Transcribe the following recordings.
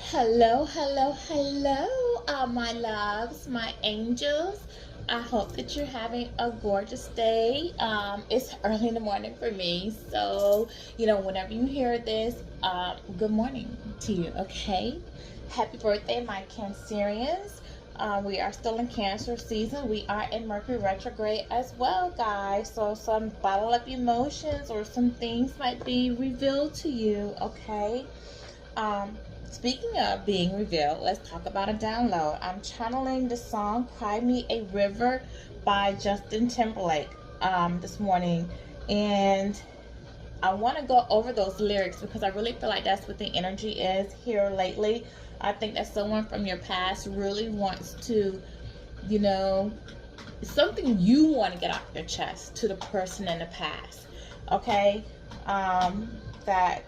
Hello, hello, hello, my loves, my angels. I hope that you're having a gorgeous day. It's early in the morning for me, so whenever you hear this, good morning to you. Okay, happy birthday, my Cancerians. We are still in Cancer season. We are in Mercury retrograde as well, guys. So some bottle up emotions or some things might be revealed to you. Okay. Um, Speaking of being revealed, let's talk about a download. I'm channeling the song Cry Me a River by Justin Timberlake this morning. And I want to go over those lyrics because I really feel like that's what the energy is here lately. I think that someone from your past really wants to, you know, something you want to get off your chest to the person in the past. Okay? That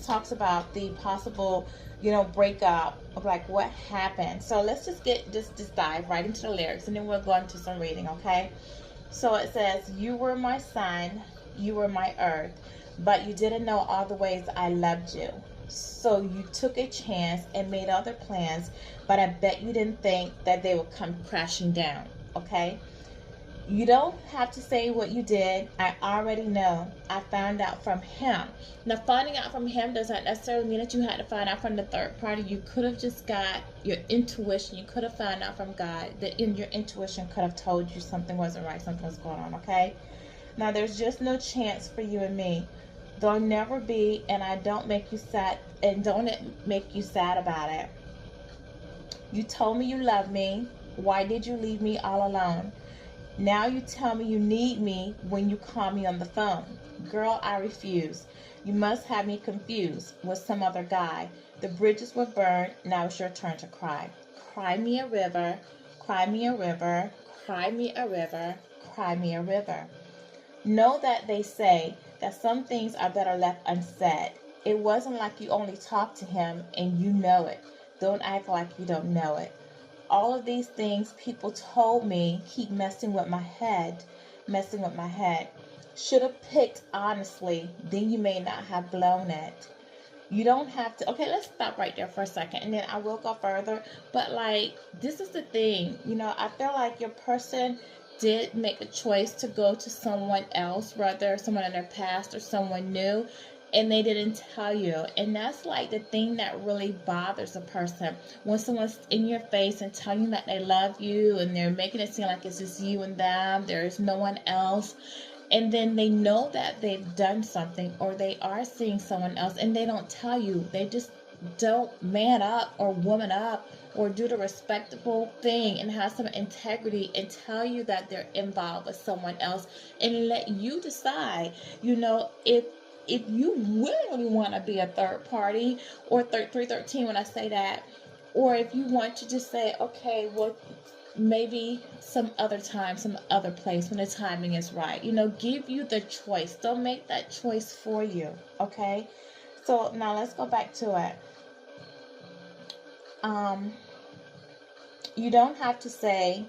talks about the possible, breakup of like what happened. So let's just dive right into the lyrics and then we'll go into some reading, okay? So it says, "You were my sun, you were my earth, but you didn't know all the ways I loved you. So you took a chance and made other plans, but I bet you didn't think that they would come crashing down, okay? You don't have to say what you did. I already know. I found out from him." Now, finding out from him doesn't necessarily mean that you had to find out from the third party. You could have just got your intuition. You could have found out from God. That in your intuition could have told you something wasn't right, something was going on, okay? Now, there's just no chance for you and me. There'll never be, and I don't make you sad, and don't it make you sad about it. You told me you love me. Why did you leave me all alone? Now you tell me you need me when you call me on the phone. Girl, I refuse. You must have me confused with some other guy. The bridges were burned. Now it's your turn to cry. Cry me a river. Cry me a river. Cry me a river. Cry me a river. Know that they say that some things are better left unsaid. It wasn't like you only talked to him and you know it. Don't act like you don't know it. All of these things people told me keep messing with my head, messing with my head. Should have picked honestly, then you may not have blown it. You don't have to. Okay, let's stop right there for a second and then I will go further. But like, this is the thing, I feel like your person did make a choice to go to someone else, whether someone in their past or someone new, and they didn't tell you. And that's like the thing that really bothers a person when someone's in your face and telling you that they love you and they're making it seem like it's just you and them, there's no one else, and then they know that they've done something or they are seeing someone else and they don't tell you. They just don't man up or woman up or do the respectable thing and have some integrity and tell you that they're involved with someone else and let you decide, if you really want to be a third party or 313 when I say that, or if you want to just say, okay, well, maybe some other time, some other place when the timing is right. Give you the choice. Don't make that choice for you. Okay? So now let's go back to it. Um, you don't have to say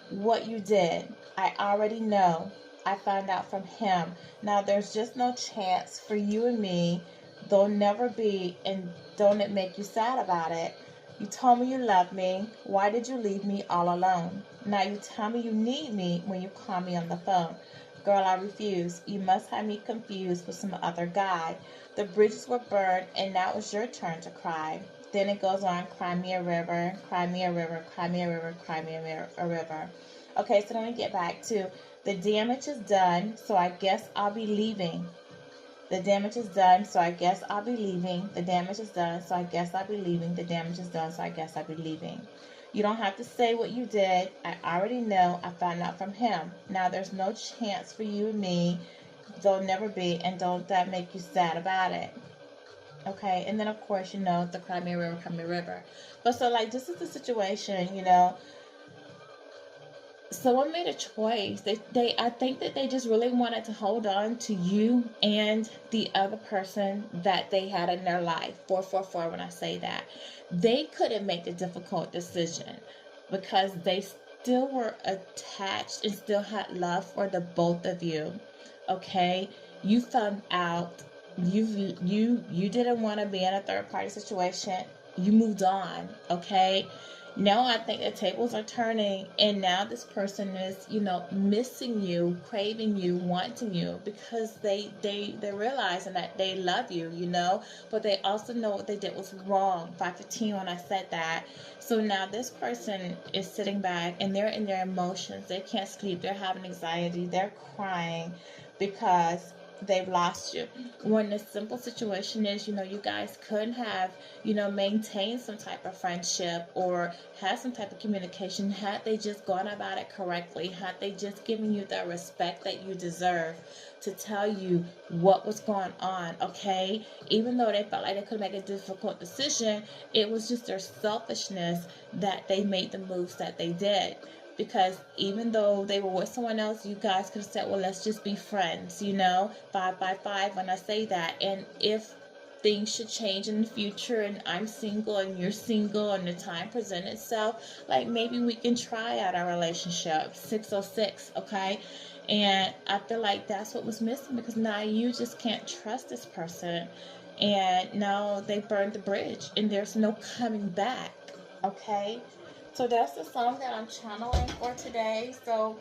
what you did. I already know. I found out from him. Now there's just no chance for you and me. There'll never be, and don't it make you sad about it? You told me you love me. Why did you leave me all alone? Now you tell me you need me when you call me on the phone. Girl, I refuse. You must have me confused with some other guy. The bridges were burned, and now it's your turn to cry. Then it goes on, cry me a river, cry me a river, cry me a river, cry me a river. Okay, so let me get back to the damage is done, so I guess I'll be leaving. The damage is done, so I guess I'll be leaving. The damage is done, so I guess I'll be leaving. The damage is done, so I guess I'll be leaving. You don't have to say what you did. I already know. I found out from him. Now there's no chance for you and me. There'll never be, and don't that make you sad about it? Okay, and then of course, the Cry Me a River, Cry Me a River. But so like this is the situation, someone made a choice. They I think that they just really wanted to hold on to you and the other person that they had in their life. 444 when I say that. They couldn't make the difficult decision because they still were attached and still had love for the both of you. Okay? You found out you didn't want to be in a third party situation you moved on, okay? Now I think the tables are turning, and now this person is, missing you, craving you, wanting you, because they're realizing that they love you, but they also know what they did was wrong. 515 when I said that. So now this person is sitting back and they're in their emotions. They can't sleep. They're having anxiety. They're crying because they've lost you. When the simple situation is, you guys could have, maintained some type of friendship or had some type of communication had they just gone about it correctly, had they just given you the respect that you deserve to tell you what was going on, okay? Even though they felt like they could make a difficult decision, it was just their selfishness that they made the moves that they did. Because even though they were with someone else, you guys could have said, well, let's just be friends, 5 when I say that. And if things should change in the future and I'm single and you're single and the time presents itself, like maybe we can try out our relationship. 606, okay? And I feel like that's what was missing, because now you just can't trust this person. And now they burned the bridge and there's no coming back, okay? So that's the song that I'm channeling for today. So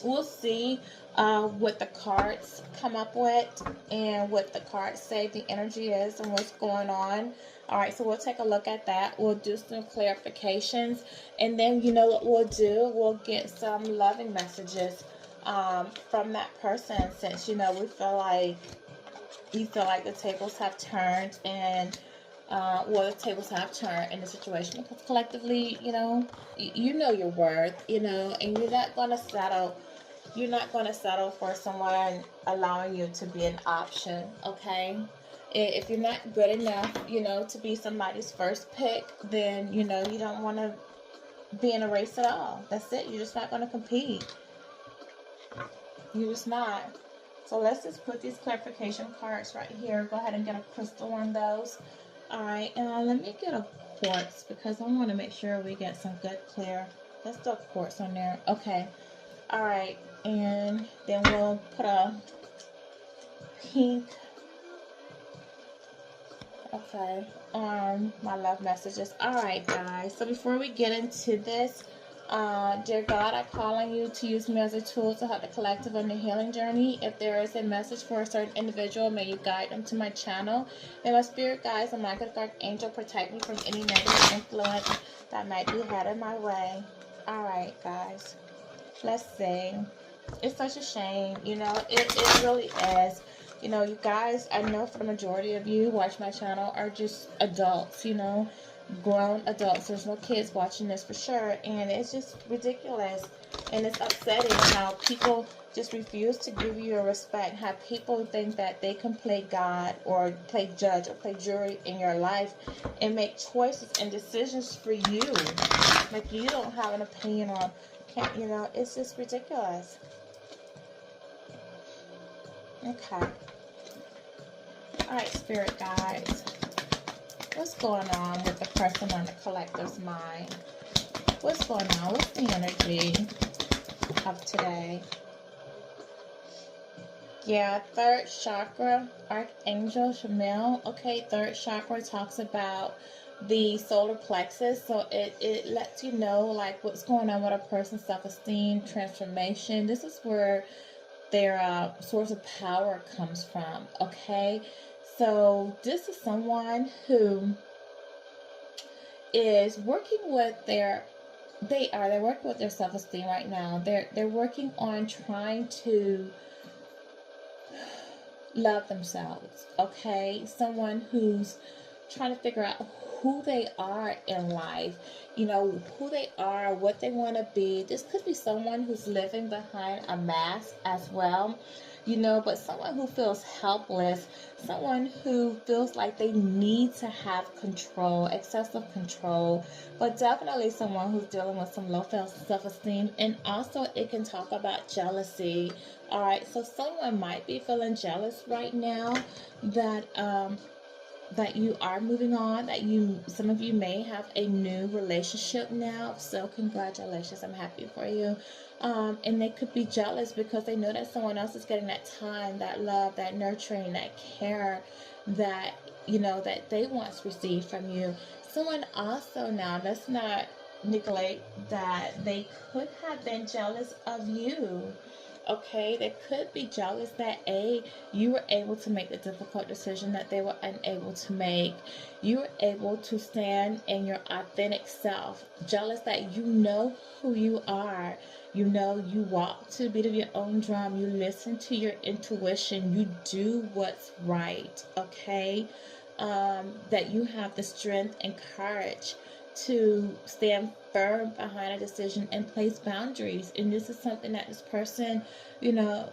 we'll see what the cards come up with and what the cards say the energy is and what's going on. All right, so we'll take a look at that. We'll do some clarifications, and then you know what we'll do? We'll get some loving messages from that person, since we feel like the tables have turned, and the tables have turned in the situation, because collectively, you know your worth, and you're not gonna settle. You're not gonna settle for someone allowing you to be an option, okay? If you're not good enough, to be somebody's first pick, then you don't want to be in a race at all. That's it. You're just not gonna compete. You're just not. So let's just put these clarification cards right here. Go ahead and get a crystal on those. Alright, and let me get a quartz, because I want to make sure we get some good clear. Let's do a quartz on there. Okay. Alright, and then we'll put a pink, okay, on my love messages. Alright, guys. So before we get into this, dear God, I call on you to use me as a tool to help the collective on the healing journey. If there is a message for a certain individual, may you guide them to my channel. May my spirit guides and my good angel protect me from any negative influence that might be headed my way. Alright, guys. Let's see. It's such a shame. It really is. You guys, I know for the majority of you who watch my channel are just adults, grown adults. There's no kids watching this for sure, and it's just ridiculous, and it's upsetting how people just refuse to give you a respect, how people think that they can play God or play judge or play jury in your life and make choices and decisions for you, like you don't have an opinion on. Can't, it's just ridiculous. Okay. Alright, spirit guides. What's going on with the person on the collective's mind? What's going on? What's the energy of today? Yeah, third chakra, Archangel Shamil. Okay, third chakra talks about the solar plexus. So it lets you know like what's going on with a person's self-esteem, transformation. This is where their source of power comes from. Okay. So this is someone who is working with they're working with their self-esteem right now. They're working on trying to love themselves. Okay, someone who's trying to figure out who they are in life, who they are, what they want to be. This could be someone who's living behind a mask as well, but someone who feels helpless, someone who feels like they need to have control, excessive control, but definitely someone who's dealing with some low self-esteem. And also it can talk about jealousy. All right, so someone might be feeling jealous right now that you are moving on, that some of you may have a new relationship now. So congratulations, I'm happy for you. And they could be jealous because they know that someone else is getting that time, that love, that nurturing, that care that that they once received from you. Someone also, now let's not neglect that they could have been jealous of you. Okay, they could be jealous that you were able to make the difficult decision that they were unable to make. You were able to stand in your authentic self. Jealous that you know who you are. You walk to the beat of your own drum. You listen to your intuition. You do what's right. Okay, that you have the strength and courage to stand firm behind a decision and place boundaries. And this is something that this person,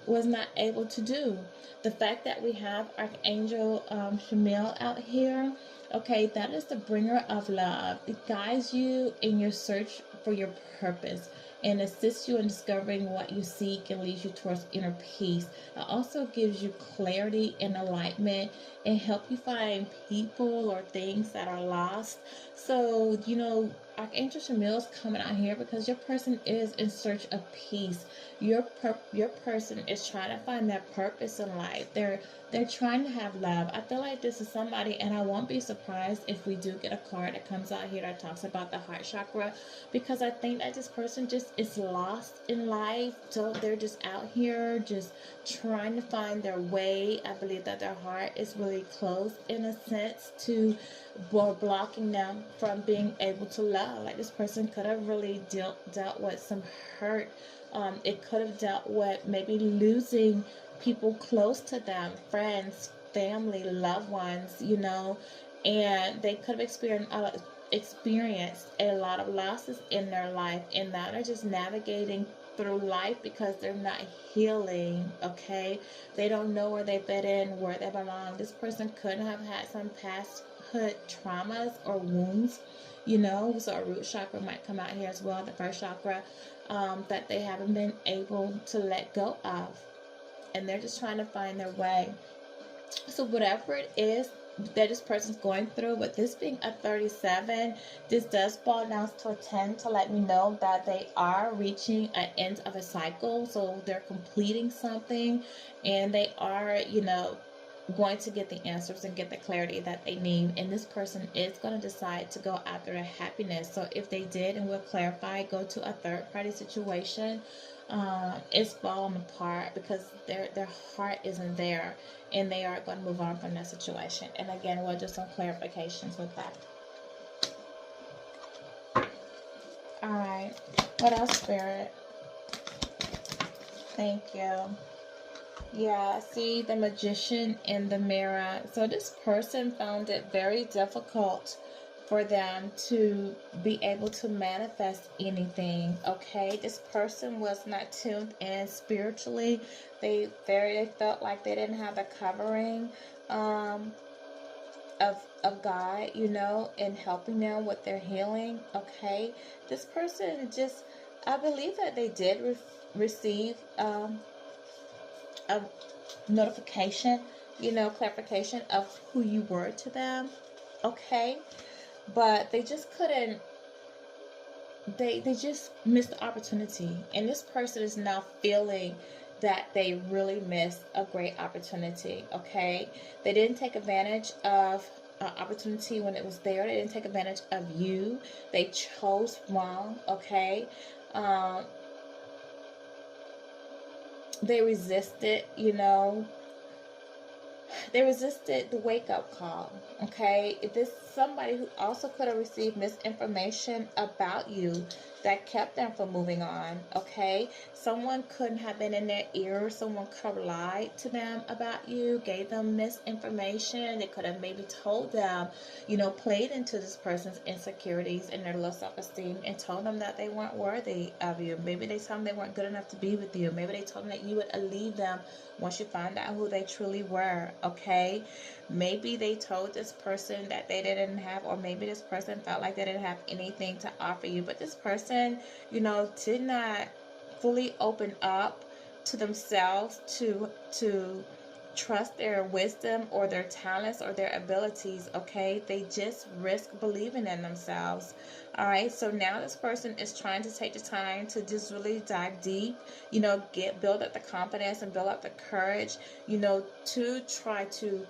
was not able to do. The fact that we have Archangel Shamil out here, okay, that is the bringer of love. It guides you in your search for your purpose and assists you in discovering what you seek and leads you towards inner peace. It also gives you clarity and alignment and help you find people or things that are lost. So, Archangel Shamil is coming out here because your person is in search of peace. Your person is trying to find their purpose in life. They're trying to have love. I feel like this is somebody, and I won't be surprised if we do get a card that comes out here that talks about the heart chakra, because I think that this person just is lost in life. So they're just out here just trying to find their way. I believe that their heart is really closed in a sense to blocking them from being able to love. Like this person could have really dealt with some hurt. It could have dealt with maybe losing people close to them, friends, family, loved ones, and they could have experienced a lot of losses in their life, and now they're just navigating through life because they're not healing. Okay, they don't know where they fit in, where they belong. This person could have had some pasthood traumas or wounds, so a root chakra might come out here as well, the first chakra, that they haven't been able to let go of, and they're just trying to find their way. So whatever it is that this person's going through, with this being a 37, this does fall down to a 10 to let me know that they are reaching an end of a cycle. So they're completing something, and they are, going to get the answers and get the clarity that they need. And this person is going to decide to go after their happiness. So if they did, and we'll clarify, go to a third party situation, it's falling apart because their heart isn't there, and they are going to move on from that situation. And again, we'll do some clarifications with that. All right, what else, Spirit? Thank you. Yeah, see the Magician in the mirror. So this person found it very difficult for them to be able to manifest anything. Okay, this person was not tuned in spiritually. They felt like they didn't have the covering of God, in helping them with their healing. Okay, this person just, I believe that they did receive a notification, clarification of who you were to them. Okay, but they just couldn't, they just missed the opportunity, and this person is now feeling that they really missed a great opportunity. Okay, they didn't take advantage of opportunity when it was there. They didn't take advantage of you. They chose wrong. Okay, they resisted, they resisted the wake-up call. Okay, if this somebody who also could have received misinformation about you that kept them from moving on. Okay, someone couldn't have been in their ear. Someone could have lied to them about you, gave them misinformation. They could have maybe told them, played into this person's insecurities and their low self-esteem, and told them that they weren't worthy of you. Maybe they told them they weren't good enough to be with you. Maybe they told them that you would leave them once you find out who they truly were. Okay, maybe they told this person that they didn't have, or maybe this person felt like they didn't have anything to offer you. But this person, did not fully open up to themselves to trust their wisdom or their talents or their abilities. Okay, they just risk believing in themselves. All right, so now this person is trying to take the time to just really dive deep, build up the confidence and build up the courage, to try to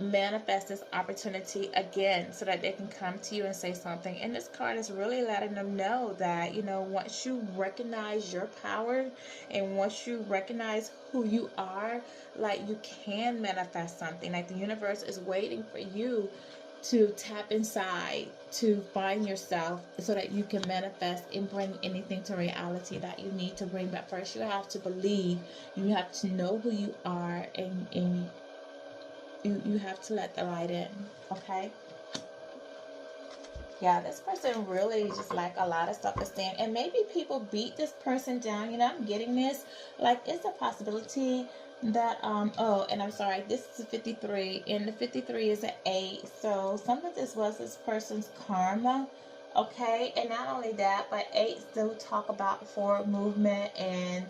manifest this opportunity again so that they can come to you and say something. And this card is really letting them know that, you know, once you recognize your power and once you recognize who you are, like, you can manifest something. Like, the universe is waiting for you to tap inside to find yourself so that you can manifest and bring anything to reality that you need to bring. But first you have to believe, you have to know who you are, and you have to let the light in. Okay, yeah, this person really just like a lot of self-esteem, and maybe people beat this person down. You know, I'm getting this, like, it's a possibility that oh, and I'm sorry, this is a 53, and the 53 is an 8, so some of this was this person's karma. Okay, and not only that, but 8s do talk about forward movement and,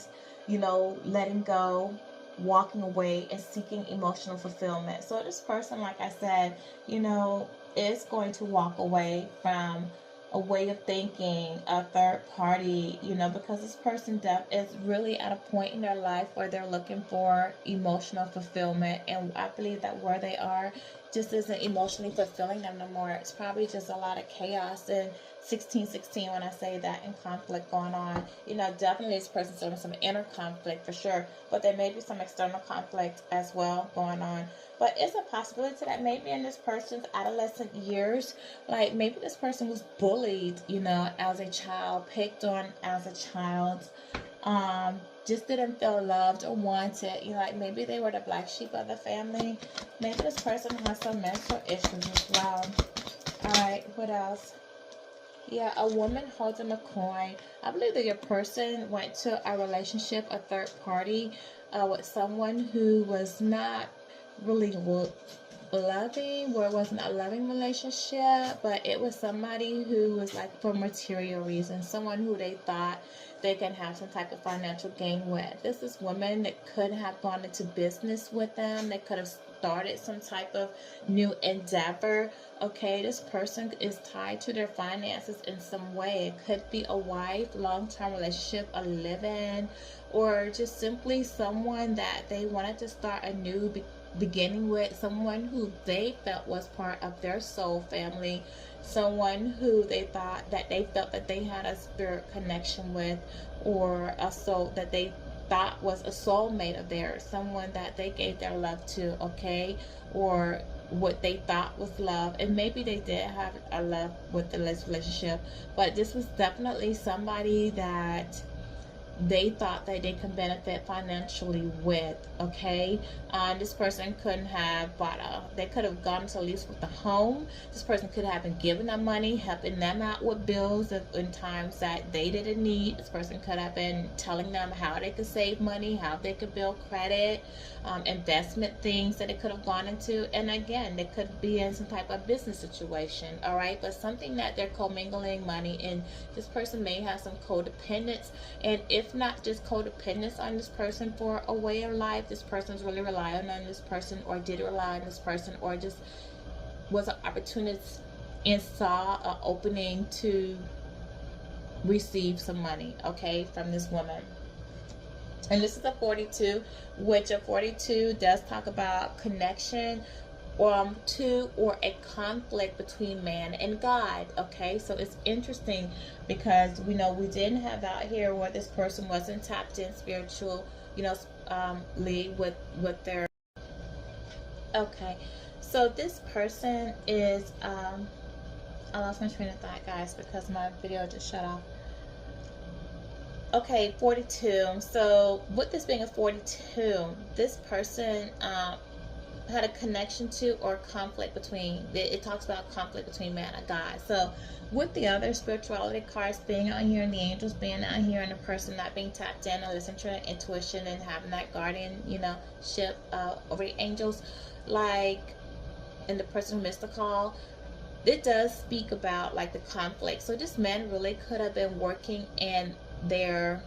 you know, letting go, walking away, and seeking emotional fulfillment. So this person, like I said, you know, is going to walk away from a way of thinking, a third party, you know, because this person is really at a point in their life where they're looking for emotional fulfillment. And I believe that where they are just isn't emotionally fulfilling them no more. It's probably just a lot of chaos and 1616 when I say that, and conflict going on. You know, definitely this person's having some inner conflict for sure, but there may be some external conflict as well going on. But it's a possibility that maybe in this person's adolescent years, like maybe this person was bullied, you know, as a child, picked on as a child, just didn't feel loved or wanted. You know, like maybe they were the black sheep of the family. Maybe this person has some mental issues as well. Alright, what else? Yeah, a woman holding a coin. I believe that your person went to a relationship, a third party, with someone who was not really loving, where it wasn't a loving relationship, but it was somebody who was like for material reasons, someone who they thought they can have some type of financial gain with. This is women that could have gone into business with them. They could have started some type of new endeavor. Okay, this person is tied to their finances in some way. It could be a wife, long-term relationship, a live-in, or just simply someone that they wanted to start a new beginning with, someone who they felt was part of their soul family, someone who they thought that they felt that they had a spirit connection with, or a soul that they thought was a soulmate of theirs, someone that they gave their love to, okay, or what they thought was love. And maybe they did have a love with this relationship, but this was definitely somebody that they thought that they can benefit financially with. Okay, this person couldn't have they could have gone to lease with the home. This person could have been giving them money, helping them out with bills in times that they didn't need. This person could have been telling them how they could save money, how they could build credit, investment things that it could have gone into. And again, they could be in some type of business situation. All right, but something that they're commingling money, and this person may have some codependence. And if not just codependence on this person for a way of life, this person's really relying on this person, or did rely on this person, or just was an opportunist and saw an opening to receive some money, okay, from this woman. And this is a 42, which a 42 does talk about connection to or a conflict between man and God. Okay, so it's interesting because we know we didn't have out here where this person wasn't tapped in spiritual, you know, lead with their. Okay, so this person is I lost my train of thought, guys, because my video just shut off. Okay, 42. So with this being a 42, this person had a connection to or conflict between. It talks about conflict between man and God. So with the other spirituality cards being out here and the angels being out here and the person not being tapped in and listening to their intuition and having that guardian, you know, ship over the angels, like, and the person who missed the call, it does speak about like the conflict. So this man really could have been working in their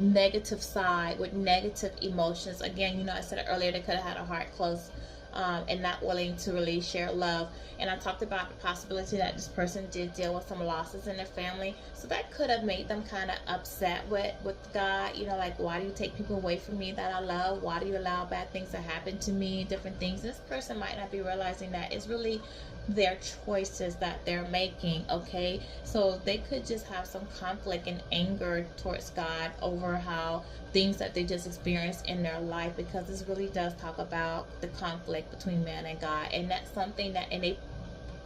negative side with negative emotions. Again, you know, I said it earlier, they could have had a heart close and not willing to really share love. And I talked about the possibility that this person did deal with some losses in their family, so that could have made them kind of upset with God. You know, like, why do you take people away from me that I love? Why do you allow bad things to happen to me? Different things. This person might not be realizing that it's really their choices that they're making. Okay, so they could just have some conflict and anger towards God over how things that they just experienced in their life, because this really does talk about the conflict between man and God, and that's something that, and they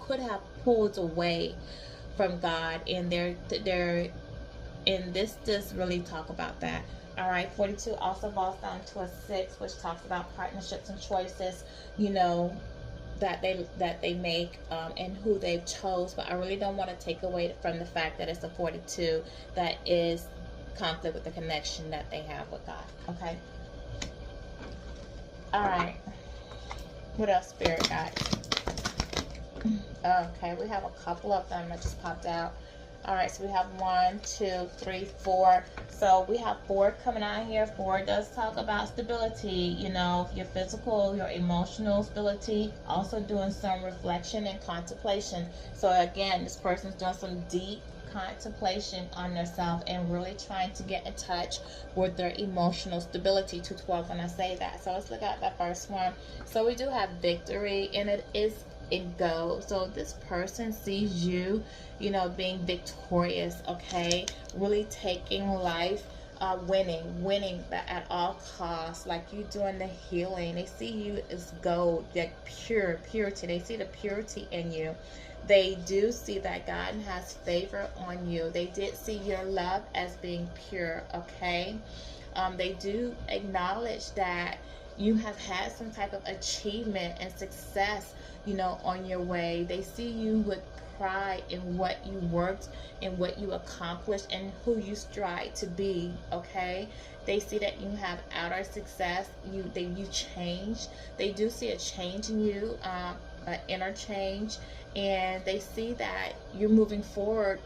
could have pulled away from God, and and this does really talk about that. All right, 42 also boils down to a 6, which talks about partnerships and choices, you know, that they make, and who they've chose. But I really don't want to take away from the fact that it's a 42 that is conflict with the connection that they have with God. Okay. All right. What else, Spirit guides? Okay, we have a couple of them that just popped out. All right, so we have 1, 2, 3, 4. So we have 4 coming out here. 4 does talk about stability, you know, your physical, your emotional stability, also doing some reflection and contemplation. So again, this person's doing some deep contemplation on themselves and really trying to get in touch with their emotional stability. 212 when I say that. So let's look at that first one. So we do have victory, and it is in go. So this person sees you, you know, being victorious. Okay, really taking life, winning at all costs, like you doing the healing. They see you as gold, like purity. They see the purity in you. They do see that God has favor on you. They did see your love as being pure. Okay, they do acknowledge that you have had some type of achievement and success, you know, on your way. They see you with pride in what you worked and what you accomplished and who you strive to be. Okay, they see that you have outer success. You change. They do see a change in you, an inner change, and they see that you're moving forward,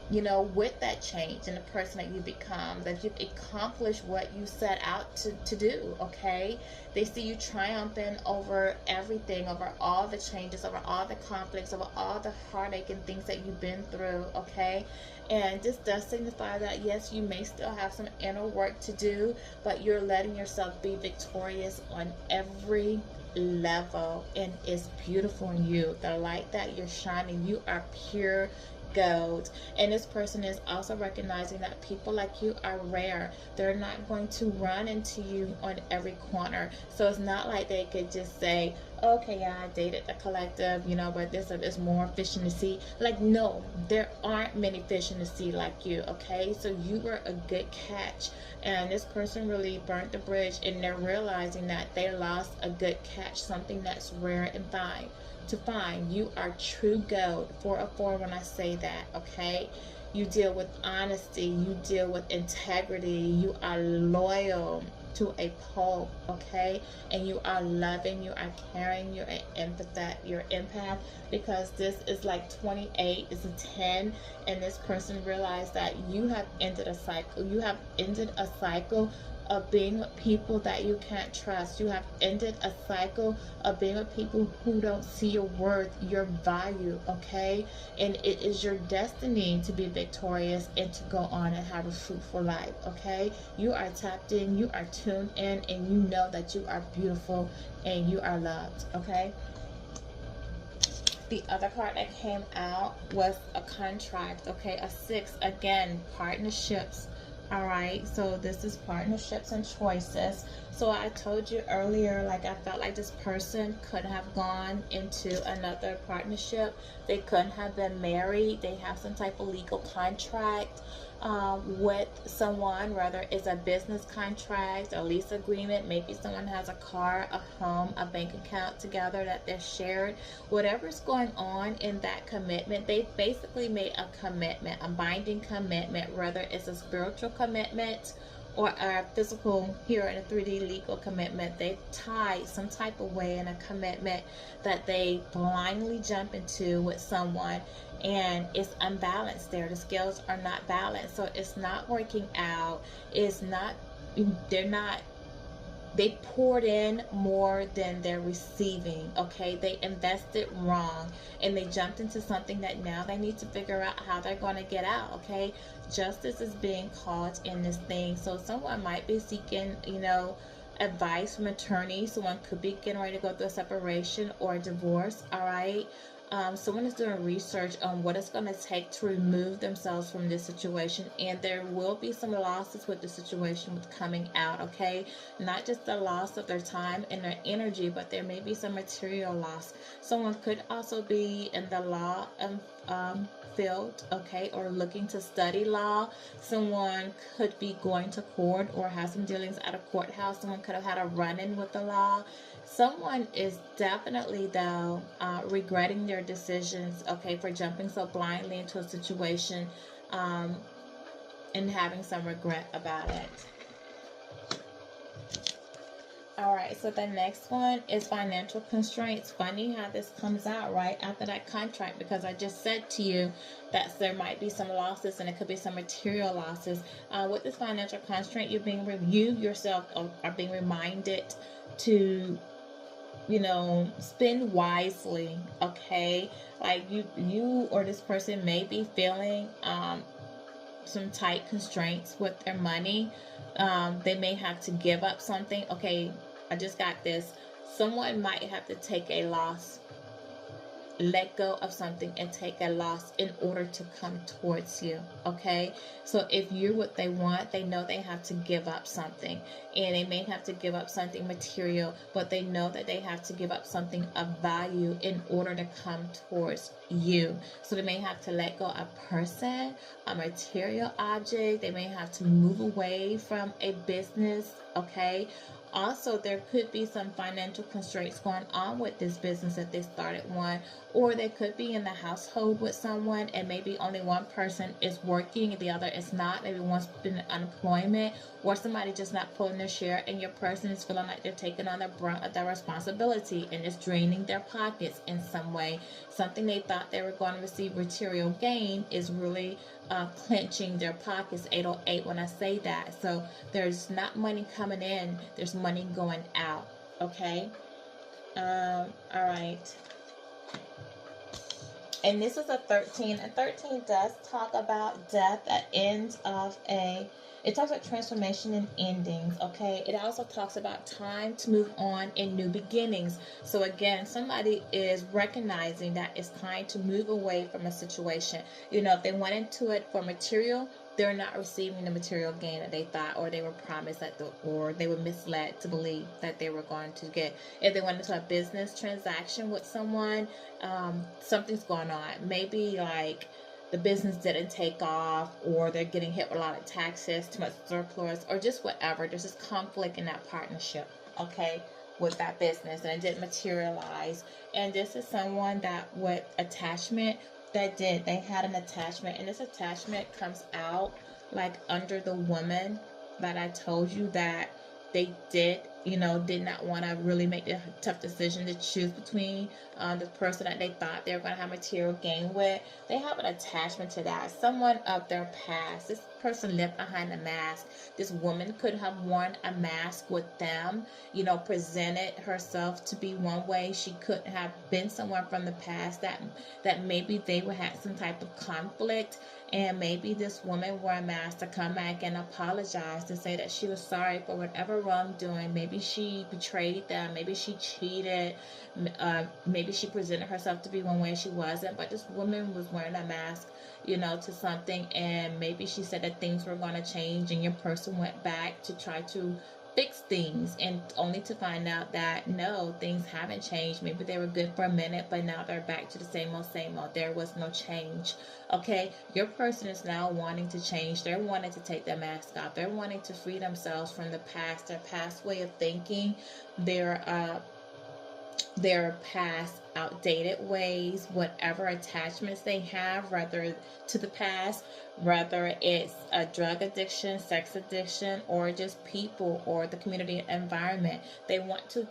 you know, with that change and the person that you become, that you've accomplished what you set out to do. Okay, they see you triumphing over everything, over all the changes, over all the conflicts, over all the heartache and things that you've been through. Okay, and this does signify that yes, you may still have some inner work to do, but you're letting yourself be victorious on every level, and it's beautiful in you. The light that you're shining, you are pure gold. And this person is also recognizing that people like you are rare. They're not going to run into you on every corner. So it's not like they could just say, okay, yeah, I dated the collective, you know, but there's more fish in the sea. Like, no, there aren't many fish in the sea like you. Okay, so you were a good catch, and this person really burnt the bridge, and they're realizing that they lost a good catch, something that's rare and fine to find. You are true gold. 404 when I say that. Okay, you deal with honesty, you deal with integrity, you are loyal to a pole. Okay, and you are loving, you are caring, you're an you're empath, because this is like 28 is a 10, and this person realized that you have ended a cycle. You have ended a cycle of being with people that you can't trust. You have ended a cycle of being with people who don't see your worth, your value. Okay, and it is your destiny to be victorious and to go on and have a fruitful life. Okay, you are tapped in, you are tuned in, and you know that you are beautiful and you are loved. Okay, the other card that came out was a contract. Okay, a 6, again, partnerships. All right, so this is partnerships and choices. So I told you earlier, like, I felt like this person could have gone into another partnership. They couldn't have been married. They have some type of legal contract with someone, whether it's a business contract, a lease agreement. Maybe someone has a car, a home, a bank account together that they're shared. Whatever's going on in that commitment, they basically made a commitment, a binding commitment, whether it's a spiritual commitment or a physical here in a 3D legal commitment. They tied some type of way in a commitment that they blindly jump into with someone, and it's unbalanced there. The scales are not balanced, so it's not working out. It's not, they're not they poured in more than they're receiving. Okay, they invested wrong, and they jumped into something that now they need to figure out how they're going to get out. Okay, justice is being called in this thing. So someone might be seeking, advice from attorney. Someone could be getting ready to go through a separation or a divorce. All right. Someone is doing research on what it's going to take to remove themselves from this situation, and there will be some losses with the situation with coming out. Okay, not just the loss of their time and their energy, but there may be some material loss. Someone could also be in the law field, okay, or looking to study law. Someone could be going to court or have some dealings at a courthouse. Someone could have had a run-in with the law. Someone is definitely, though, regretting their decisions, okay, for jumping so blindly into a situation, and having some regret about it. All right, so the next one is financial constraints. Funny how this comes out right after that contract, because I just said to you that there might be some losses and it could be some material losses. With this financial constraint, you yourself are being reminded to spend wisely. Okay, like you or this person may be feeling some tight constraints with their money. They may have to give up something. Okay, I just got this. Someone might have to take a loss, let go of something, and take a loss in order to come towards you. Okay, so if you're what they want, they know they have to give up something, and they may have to give up something material, but they know that they have to give up something of value in order to come towards you. So they may have to let go of a person, a material object. They may have to move away from a business. Okay, also, there could be some financial constraints going on with this business that they started one, or they could be in the household with someone and maybe only one person is working and the other is not. Maybe one's been in unemployment, or somebody just not pulling their share, and your person is feeling like they're taking on the brunt of their responsibility and it's draining their pockets in some way. Something they thought they were going to receive material gain is really clenching their pockets. 808 when I say that. So there's not money coming in, there's money going out. Okay. All right. And this is a 13. And 13 does talk about death at end of it talks about transformation and endings. Okay. It also talks about time to move on and new beginnings. So again, somebody is recognizing that it's time to move away from a situation. If they went into it for material, they're not receiving the material gain that they thought, or they were promised or they were misled to believe that they were going to get. If they went into a business transaction with someone, something's going on. Maybe like the business didn't take off, or they're getting hit with a lot of taxes, too much surplus, or just whatever. There's just conflict in that partnership, okay, with that business, and it didn't materialize. And this is someone that with attachment they had an attachment, and this attachment comes out like under the woman that I told you that they did not want to really make the tough decision to choose between the person that they thought they were going to have material gain with. They have an attachment to that. Someone of their past. This person lived behind a mask. This woman could have worn a mask with them, presented herself to be one way. She could have been someone from the past that maybe they would have some type of conflict. And maybe this woman wore a mask to come back and apologize, to say that she was sorry for whatever wrongdoing. Maybe she betrayed them. Maybe she cheated. Maybe she presented herself to be one way she wasn't. But this woman was wearing a mask, to something. And maybe she said that things were going to change, and your person went back to try to fix things, and only to find out that no, things haven't changed. Maybe they were good for a minute, but now they're back to the same old. There was no change. Okay, your person is now wanting to change. They're wanting to take their mask off. They're wanting to free themselves from the past, their past way of thinking, their past outdated ways, whatever attachments they have, rather to the past, whether it's a drug addiction, sex addiction, or just people or the community environment. They want to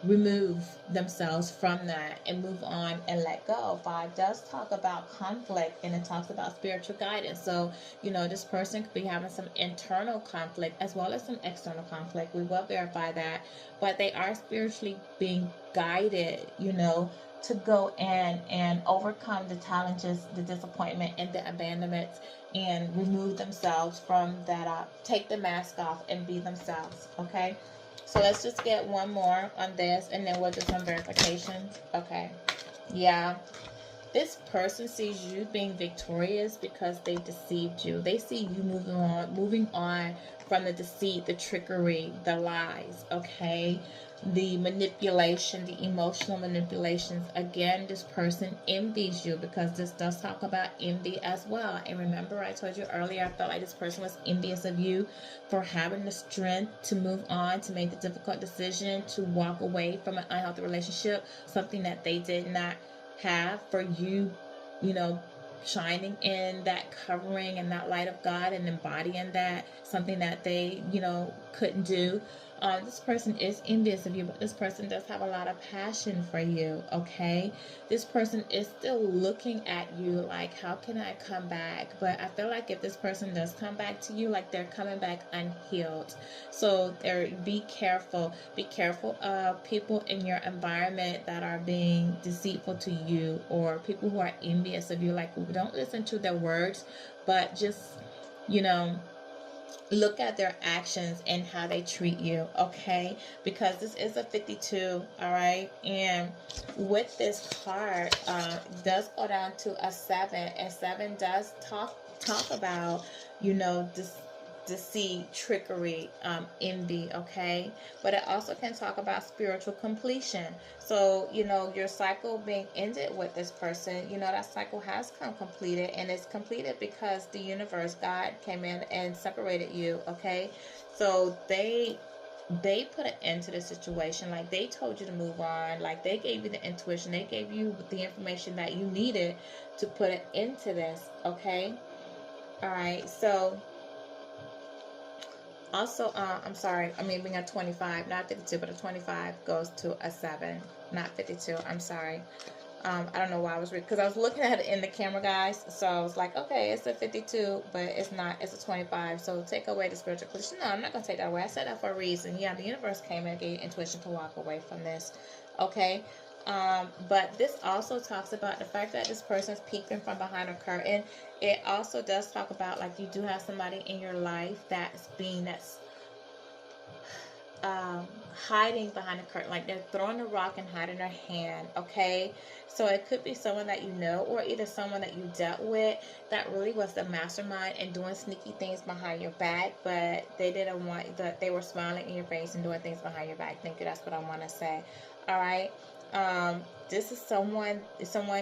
remove themselves from that and move on and let go. Five does talk about conflict, and it talks about spiritual guidance. So, this person could be having some internal conflict as well as some external conflict. We will verify that. But they are spiritually being guided, to go in and overcome the challenges, the disappointment, and the abandonments, and remove themselves from that. Take the mask off and be themselves. Okay. So let's just get one more on this, and then we'll do some verification. Okay. Yeah. This person sees you being victorious because they deceived you. They see you moving on from the deceit, the trickery, the lies, okay? The manipulation, the emotional manipulations. Again, this person envies you, because this does talk about envy as well. And remember, I told you earlier, I felt like this person was envious of you for having the strength to move on, to make the difficult decision, to walk away from an unhealthy relationship, something that they did not have, for you, shining in that covering and that light of God and embodying that, something that they, couldn't do. This person is envious of you, but this person does have a lot of passion for you, okay? This person is still looking at you like, how can I come back? But I feel like if this person does come back to you, like they're coming back unhealed. So be careful. Be careful of people in your environment that are being deceitful to you, or people who are envious of you. Like, don't listen to their words, but just, look at their actions and how they treat you, okay? Because this is a 52, all right? And with this card, does go down to a 7, and 7 does talk about, this deceit, trickery, envy, okay? But it also can talk about spiritual completion. So, your cycle being ended with this person, that cycle has come completed, and it's completed because the universe, God, came in and separated you, okay? So they put an end to the situation. Like, they told you to move on. Like, they gave you the intuition. They gave you the information that you needed to put an end to this, okay? All right, so also, I'm sorry, being a 25, not 52, but a 25 goes to a 7, not 52. I'm sorry. I don't know why I was because I was looking at it in the camera, guys. So I was like, okay, it's a 52, but it's not. It's a 25. So take away the spiritual completion. No, I'm not going to take that away. I said that for a reason. Yeah, the universe came and gave you intuition to walk away from this. Okay. But this also talks about the fact that this person's peeking from behind a curtain. It also does talk about, like, you do have somebody in your life that's hiding behind a curtain, like they're throwing a rock and hiding their hand, okay? So it could be someone that you know, or either someone that you dealt with that really was the mastermind and doing sneaky things behind your back, but they didn't want that. They were smiling in your face and doing things behind your back. Thank you. That's what I want to say. All right. This is someone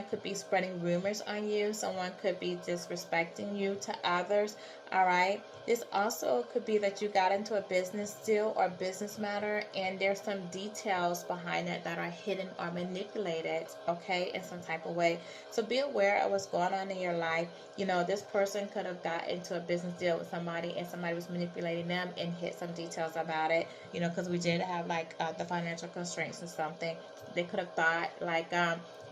could be spreading rumors on you. Someone could be disrespecting you to others. All right. This also could be that you got into a business deal or business matter, and there's some details behind it that are hidden or manipulated, okay, in some type of way. So be aware of what's going on in your life. This person could have got into a business deal with somebody, and somebody was manipulating them and hid some details about it, because we did have, like, the financial constraints and something. They could have thought, like,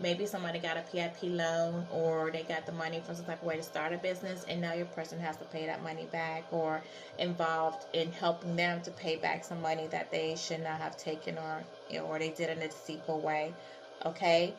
maybe somebody got a PIP loan, or they got the money from some type of way to start a business, and now your person has to pay that money back, or involved in helping them to pay back some money that they should not have taken, or they did in a deceitful way. Okay.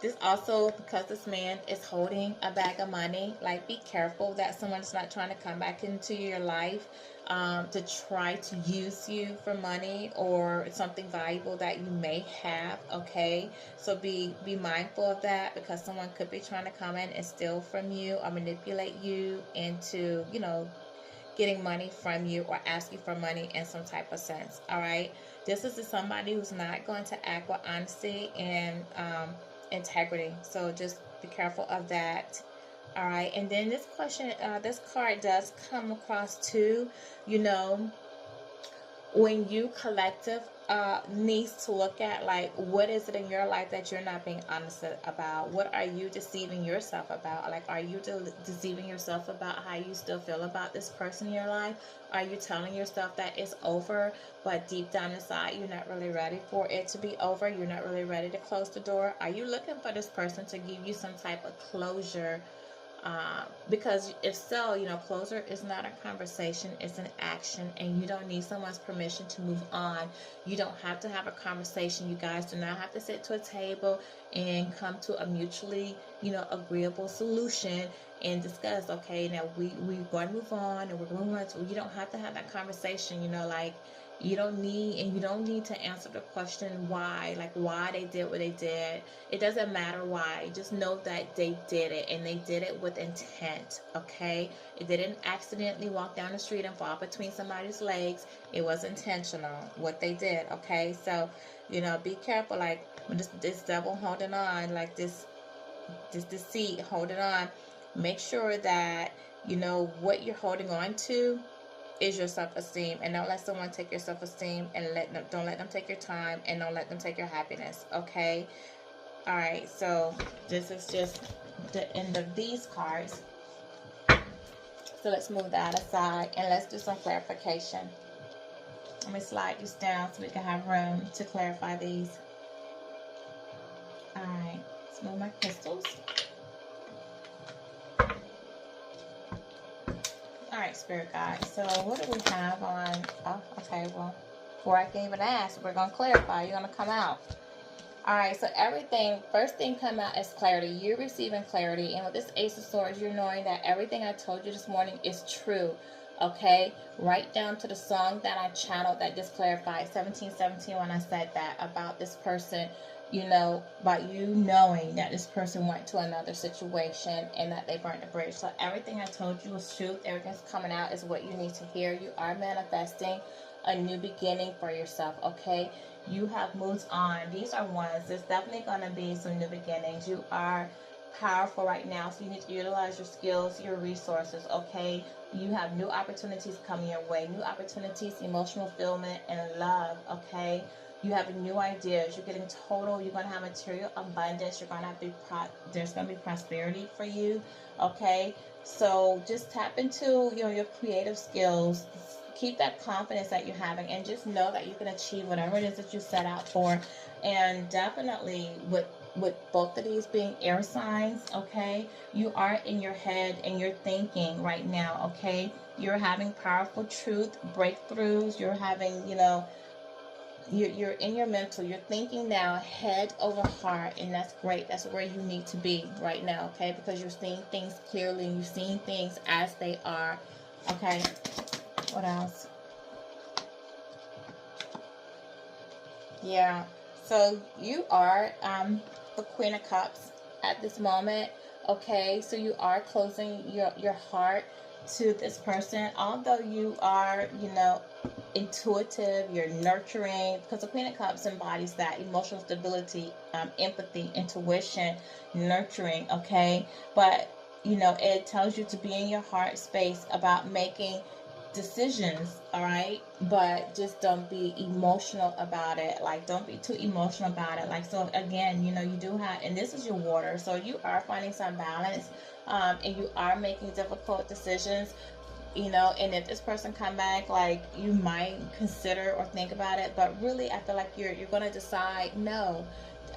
This also, because this man is holding a bag of money, like, be careful that someone's not trying to come back into your life to try to use you for money or something valuable that you may have, okay? So be mindful of that, because someone could be trying to come in and steal from you or manipulate you into, getting money from you or ask you for money in some type of sense, all right? This is somebody who's not going to act with honesty and integrity. So just be careful of that. All right. And then this question, this card does come across too, when you collective needs to look at, like, what is it in your life that you're not being honest about? What are you deceiving yourself about? Like, are you deceiving yourself about how you still feel about this person in your life? Are you telling yourself that it's over, but deep down inside you're not really ready for it to be over? You're not really ready to close the door? Are you looking for this person to give you some type of closure? Because if so, closure is not a conversation, it's an action, and you don't need someone's permission to move on. You don't have to have a conversation. You guys do not have to sit to a table and come to a mutually, agreeable solution and discuss, okay, now we're going to move on and we're going to, you don't have to have that conversation, like, you don't need to answer the question why, like why they did what they did. It doesn't matter why. Just know that they did it, and they did it with intent, okay? It didn't accidentally walk down the street and fall between somebody's legs. It was intentional, what they did, okay? So, be careful, like, when this devil holding on, like this deceit holding on, make sure that, what you're holding on to is your self-esteem, and don't let someone take your self-esteem, and don't let them take your time, and don't let them take your happiness, okay? All right, so this is just the end of these cards, so let's move that aside and let's do some clarification. Let me slide this down so we can have room to clarify these. All right, let's move my crystals. All right, Spirit Guide. So what do we have on? Oh, okay. Well, before I can even ask, we're going to clarify. You're going to come out. All right. So everything, first thing come out is clarity. You're receiving clarity. And with this Ace of Swords, you're knowing that everything I told you this morning is true. Okay. Right down to the song that I channeled that just clarified 1717 when I said that about this person. About you knowing that this person went to another situation and that they burnt the bridge. So everything I told you was truth. Everything's coming out is what you need to hear. You are manifesting a new beginning for yourself, okay? You have moved on. These are ones. There's definitely going to be some new beginnings. You are powerful right now, so you need to utilize your skills, your resources, okay? You have new opportunities coming your way. New opportunities, emotional fulfillment, and love, okay? You have new ideas. You're getting total. You're going to have material abundance. You're going to have there's going to be prosperity for you. Okay. So just tap into your creative skills. Keep that confidence that you're having, and just know that you can achieve whatever it is that you set out for. And definitely with both of these being air signs, okay, you are in your head and you're thinking right now, okay? You're having powerful truth breakthroughs. You're having, you're in your mental, you're thinking now head over heart, and that's great. That's where you need to be right now, okay? Because you're seeing things clearly, you're seeing things as they are, okay? What else? Yeah, so you are the Queen of Cups at this moment, okay? So you are closing your heart to this person, although you are, intuitive, you're nurturing, because the Queen of Cups embodies that emotional stability, empathy, intuition, nurturing, okay? But, it tells you to be in your heart space about making decisions, all right? But just don't be emotional about it. Like, don't be too emotional about it. Like, so again, you do have, and this is your water, so you are finding some balance, and you are making difficult decisions, and if this person come back, like, you might consider or think about it, but really I feel like you're going to decide, no,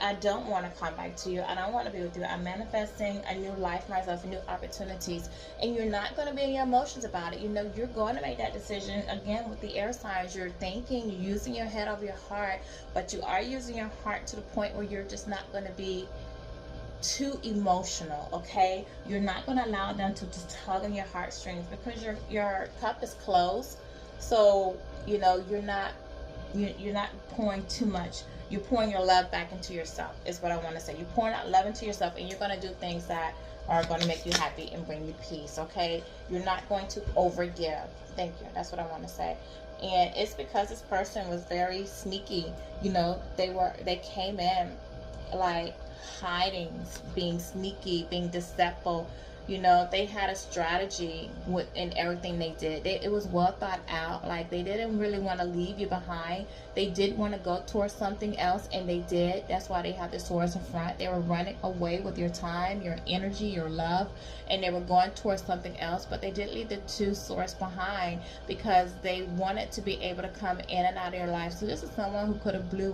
I don't want to come back to you. I don't want to be with you. I'm manifesting a new life for myself, new opportunities, and you're not going to be in your emotions about it. You're going to make that decision. Again, with the air signs, you're thinking, you're using your head over your heart, but you are using your heart to the point where you're just not going to be too emotional, okay? You're not going to allow them to just tug on your heartstrings, because your cup is closed. So you're not pouring too much. You're pouring your love back into yourself, is what I want to say. You're pouring out love into yourself, and you're going to do things that are going to make you happy and bring you peace, okay? You're not going to overgive. Thank you. That's what I want to say. And it's because this person was very sneaky. They came in like hiding, being sneaky, being deceitful, You know, they had a strategy in everything they did. It was well thought out. Like, they didn't really want to leave you behind. They did want to go towards something else, and they did. That's why they had the swords in front. They were running away with your time, your energy, your love, and they were going towards something else. But they did leave the two swords behind because they wanted to be able to come in and out of your life. So this is someone who could have blew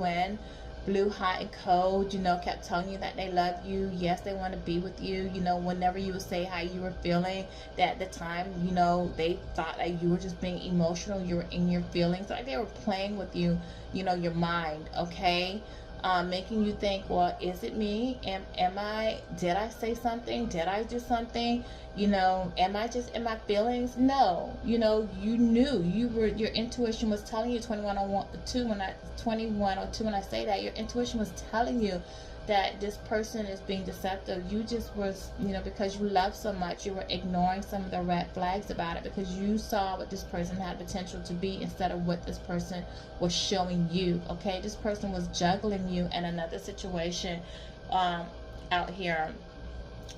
hot and cold, you know, kept telling you that they love you. Yes, they want to be with you. You know, whenever you would say how you were feeling, that at the time, you know, they thought that you were just being emotional. You were in your feelings. Like, they were playing with you, you know, your mind, okay? Making you think, well, is it me? Did I say something? Did I do something? You know, am I just in my feelings? No. You know, you knew. Your intuition was telling you 2102 when I say that, your intuition was telling you that this person is being deceptive. You just was, you know, because you love so much, you were ignoring some of the red flags about it because you saw what this person had potential to be instead of what this person was showing you, okay? This person was juggling you in another situation out here.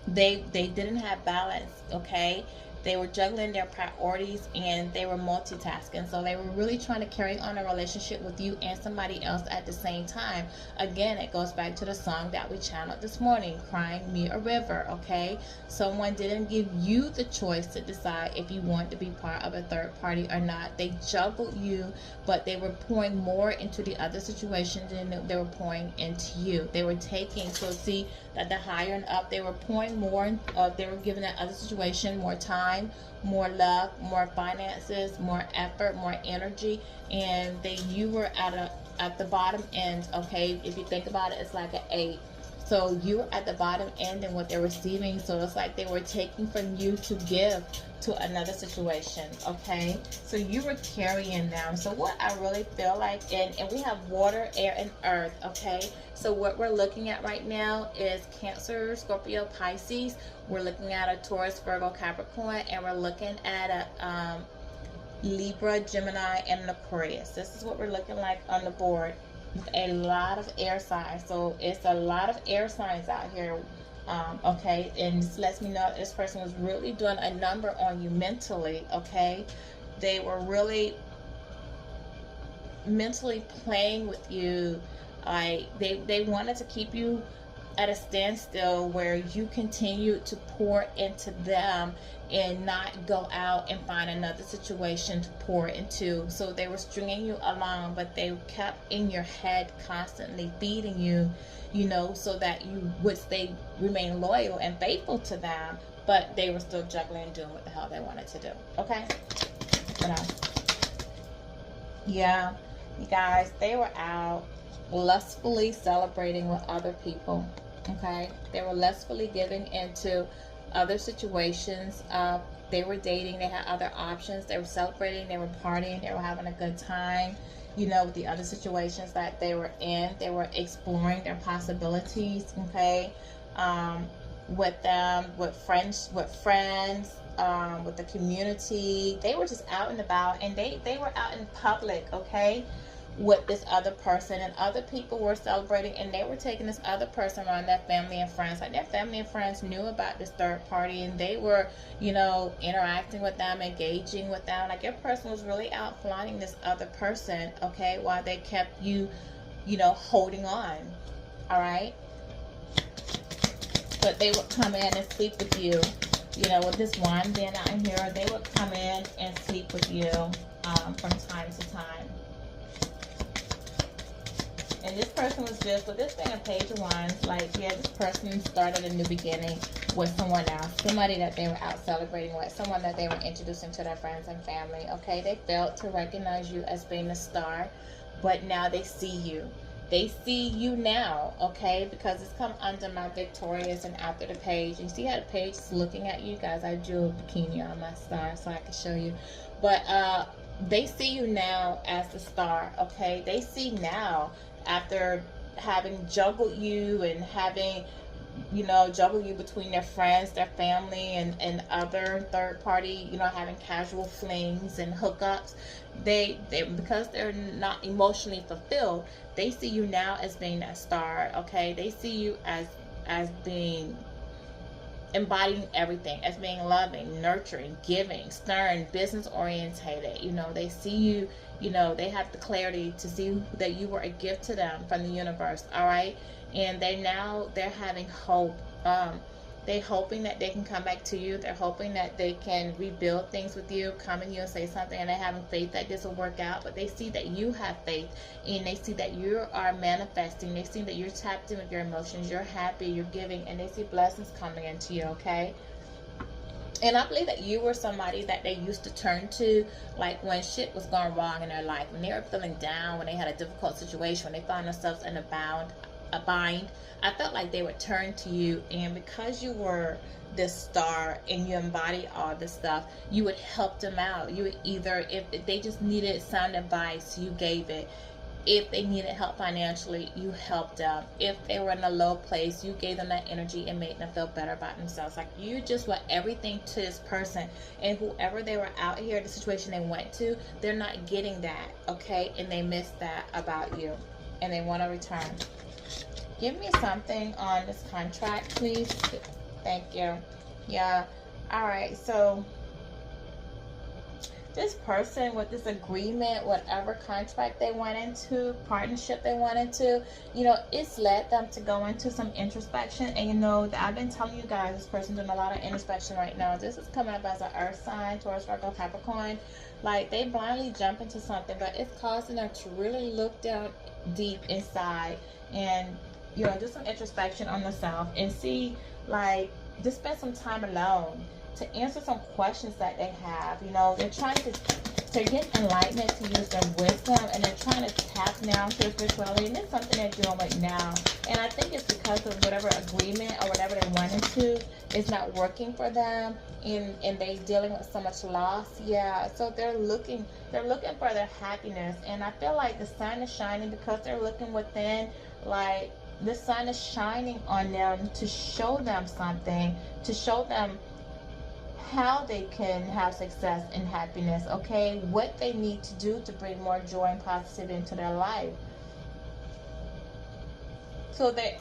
They didn't have balance, okay? They were juggling their priorities and they were multitasking. So they were really trying to carry on a relationship with you and somebody else at the same time. Again, it goes back to the song that we channeled this morning, Crying Me a River, okay? Someone didn't give you the choice to decide if you want to be part of a third party or not. They juggled you, but they were pouring more into the other situation than they were pouring into you. They were taking, so see that the higher and up, they were pouring more, they were giving that other situation more time, more love, more finances, more effort, more energy, and you were at the bottom end, okay? If you think about it, it's like an 8. So you were at the bottom end in what they're receiving. So it's like they were taking from you to give to another situation, okay? So you were carrying them. So what I really feel like, and we have water, air, and earth, okay? So what we're looking at right now is Cancer, Scorpio, Pisces. We're looking at a Taurus, Virgo, Capricorn, and we're looking at a Libra, Gemini, and an Aquarius. This is what we're looking like on the board. A lot of air signs, so it's a lot of air signs out here, okay? And this lets me know that this person was really doing a number on you mentally, okay? They were really mentally playing with you. They wanted to keep you at a standstill where you continued to pour into them and not go out and find another situation to pour into. So they were stringing you along, but they kept in your head constantly feeding you, you know, so that you would remain loyal and faithful to them, but they were still juggling and doing what the hell they wanted to do, okay? Yeah, you guys, they were out lustfully celebrating with other people, okay? They were lustfully giving into other situations. They were dating, they had other options, they were celebrating, they were partying, they were having a good time, you know, with the other situations that they were in. They were exploring their possibilities, okay? With them, with friends, with the community. They were just out and about, and they were out in public, okay, with this other person, and other people were celebrating, and they were taking this other person around, their family and friends. Like, their family and friends knew about this third party, and they were, you know, interacting with them, engaging with them. Like, your person was really out flaunting this other person, okay, while they kept you, you know, holding on, all right? But they would come in and sleep with you, you know, with this one being out in here. They would come in and sleep with you from time to time. And this person was just, with this being a page of wands, like, yeah, this person started a new beginning with someone else, somebody that they were out celebrating with, someone that they were introducing to their friends and family, okay? They failed to recognize you as being a star, but now they see you. They see you now, okay? Because it's come under my victorious and after the page. You see how the page is looking at you? Guys, I drew a bikini on my star so I can show you. But they see you now as the star, okay? They see now, after having juggled you and having, you know, juggled you between their friends, their family, and other third party, you know, having casual flings and hookups, they because they're not emotionally fulfilled, they see you now as being that star, okay? They see you as being embodying everything as being loving, nurturing, giving, stern, business orientated. They see you, they have the clarity to see that you were a gift to them from the universe. All right. And they're having hope. They're hoping that they can come back to you. They're hoping that they can rebuild things with you, come in you and say something, and they're having faith that this will work out. But they see that you have faith, and they see that you are manifesting. They see that you're tapped in with your emotions. You're happy, you're giving, and they see blessings coming into you, okay? And I believe that you were somebody that they used to turn to, like when shit was going wrong in their life, when they were feeling down, when they had a difficult situation, when they found themselves in a bind. I felt like they would turn to you, and because you were this star and you embody all this stuff, you would help them out. You would either, if they just needed sound advice, you gave it. If they needed help financially, you helped them. If they were in a low place, you gave them that energy and made them feel better about themselves. Like, you just were everything to this person. And whoever they were out here, the situation they went to, they're not getting that, okay? And they miss that about you. And they want to return. Give me something on this contract, please. Thank you. Yeah. All right. So this person with this agreement, whatever contract they went into, partnership they went into, it's led them to go into some introspection. And I've been telling you guys, this person's doing a lot of introspection right now. This is coming up as an earth sign, Taurus, Virgo, Capricorn. Like, they blindly jump into something, but it's causing them to really look down deep inside and do some introspection on themselves and see, like, just spend some time alone to answer some questions that they have. They're trying to get enlightenment, to use their wisdom, and they're trying to tap now to spirituality, and it's something they're doing right now. And I think it's because of whatever agreement or whatever they went into is not working for them, and they're dealing with so much loss. Yeah, so they're looking for their happiness, and I feel like the sun is shining because they're looking within. Like, the sun is shining on them to show them something, to show them how they can have success and happiness, okay? What they need to do to bring more joy and positivity into their life. So they're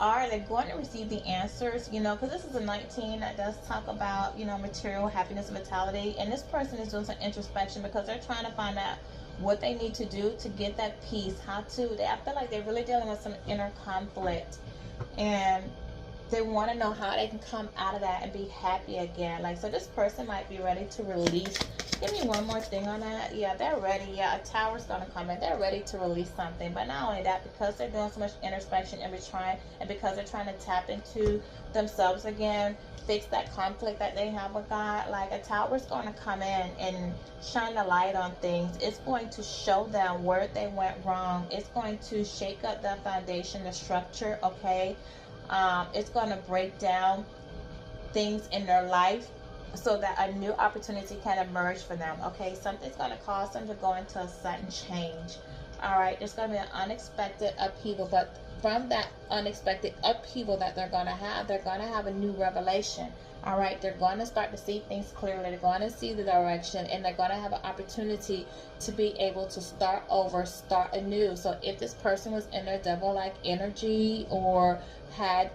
going to receive the answers, because this is a 19 that does talk about, material happiness and vitality. And this person is doing some introspection because they're trying to find out what they need to do to get that peace. I feel like they're really dealing with some inner conflict. And they want to know how they can come out of that and be happy again. Like, so this person might be ready to release. Give me one more thing on that. Yeah, they're ready. Yeah, a tower's going to come in. They're ready to release something. But not only that, because they're doing so much introspection and because they're trying to tap into themselves again, fix that conflict that they have with God, like, a tower's going to come in and shine the light on things. It's going to show them where they went wrong. It's going to shake up the foundation, the structure, okay? It's going to break down things in their life so that a new opportunity can emerge for them, okay? Something's going to cause them to go into a sudden change. All right, there's going to be an unexpected upheaval, but from that unexpected upheaval that they're going to have a new revelation. All right, they're going to start to see things clearly. They're going to see the direction, and they're going to have an opportunity to be able to start over, start anew. So if this person was in their devil-like energy, or had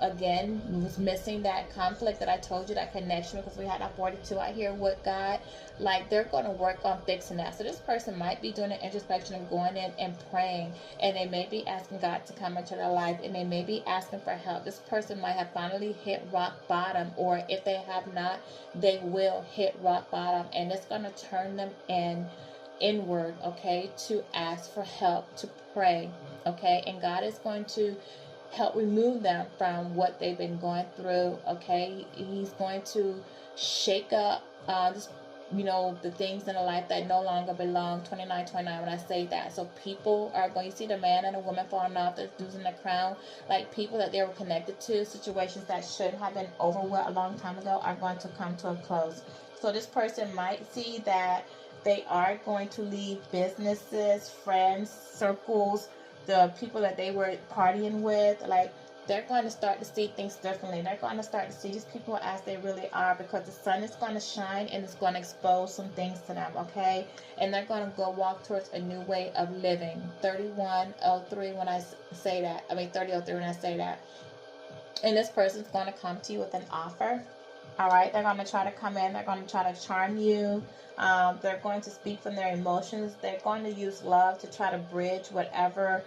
again, was missing that conflict that I told you, that connection, because we had that 42 out here with God, like, they're going to work on fixing that. So this person might be doing an introspection and going in and praying, and they may be asking God to come into their life, and they may be asking for help. This person might have finally hit rock bottom, or if they have not, they will hit rock bottom, and it's going to turn them inward, okay, to ask for help, to pray, okay? And God is going to help remove them from what they've been going through, okay? He's going to shake up the things in the life that no longer belong. 29 when I say that. So people are going to see the man and the woman falling off, that's losing the crown. Like, people that they were connected to, situations that should have been over with a long time ago, are going to come to a close. So this person might see that they are going to leave businesses, friends, circles, the people that they were partying with. Like, they're going to start to see things differently. They're going to start to see these people as they really are, because the sun is going to shine and it's going to expose some things to them, okay? And they're going to go walk towards a new way of living. 3103 when I say that. 3003 when I say that. And this person's going to come to you with an offer. All right, they're going to try to come in. They're going to try to charm you. They're going to speak from their emotions. They're going to use love to try to bridge whatever,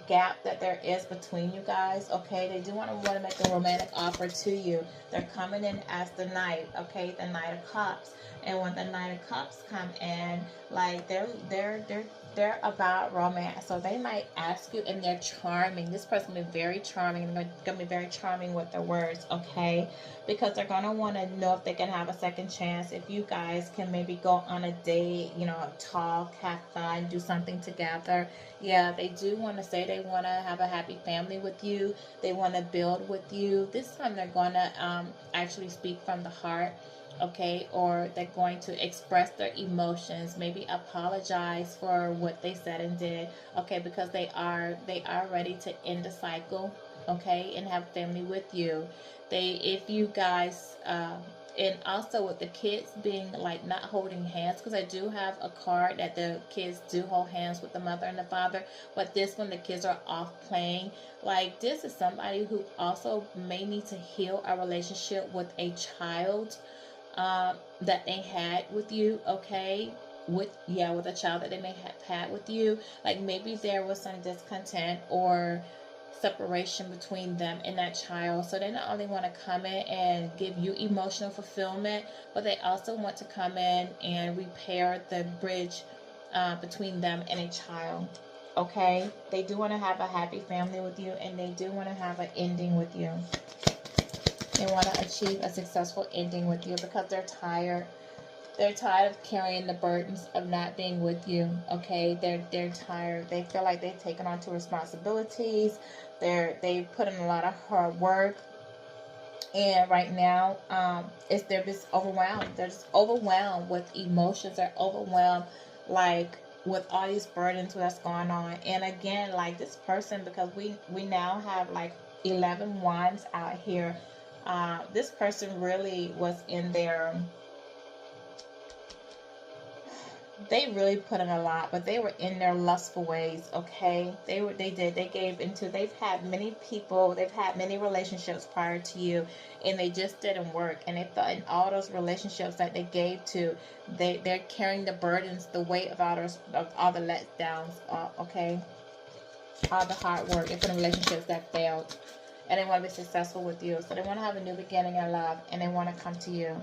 gap that there is between you guys. Okay, they do want to make a romantic offer to you. They're coming in as the Knight. Okay, the Knight of Cups. And when the Knight of Cups come in, like they're about romance. So they might ask you, and they're charming. This person will be very charming. They're going to be very charming with their words, okay? Because they're going to want to know if they can have a second chance. If you guys can maybe go on a date, talk, have fun, do something together. Yeah, they do want to say they want to have a happy family with you. They want to build with you. This time they're going to actually speak from the heart. Okay, or they're going to express their emotions, maybe apologize for what they said and did, okay, because they are ready to end the cycle, okay, and have family with you. If you guys and also with the kids being like not holding hands, because I do have a card that the kids do hold hands with the mother and the father, but this one the kids are off playing. Like, this is somebody who also may need to heal a relationship with a child that they had with you, okay? With a child that they may have had with you. Like, maybe there was some discontent or separation between them and that child. So they not only want to come in and give you emotional fulfillment, but they also want to come in and repair the bridge between them and a child. Okay? They do want to have a happy family with you, and they do want to have an ending with you. They want to achieve a successful ending with you because they're tired. They're tired of carrying the burdens of not being with you. Okay, they're tired. They feel like they've taken on too responsibilities. They've put in a lot of hard work, and right now, they're just overwhelmed. They're just overwhelmed with emotions. They're overwhelmed, like, with all these burdens that's going on. And again, like, this person, because we now have like 11 wands out here. This person really was in their, they really put in a lot, but they were in their lustful ways, okay? They gave into, they've had many people, they've had many relationships prior to you, and they just didn't work. And they thought in all those relationships that they gave to, they're carrying the burdens, the weight of all the letdowns, okay? All the hard work. They put in relationships that failed. And they want to be successful with you. So they want to have a new beginning in love, and they want to come to you.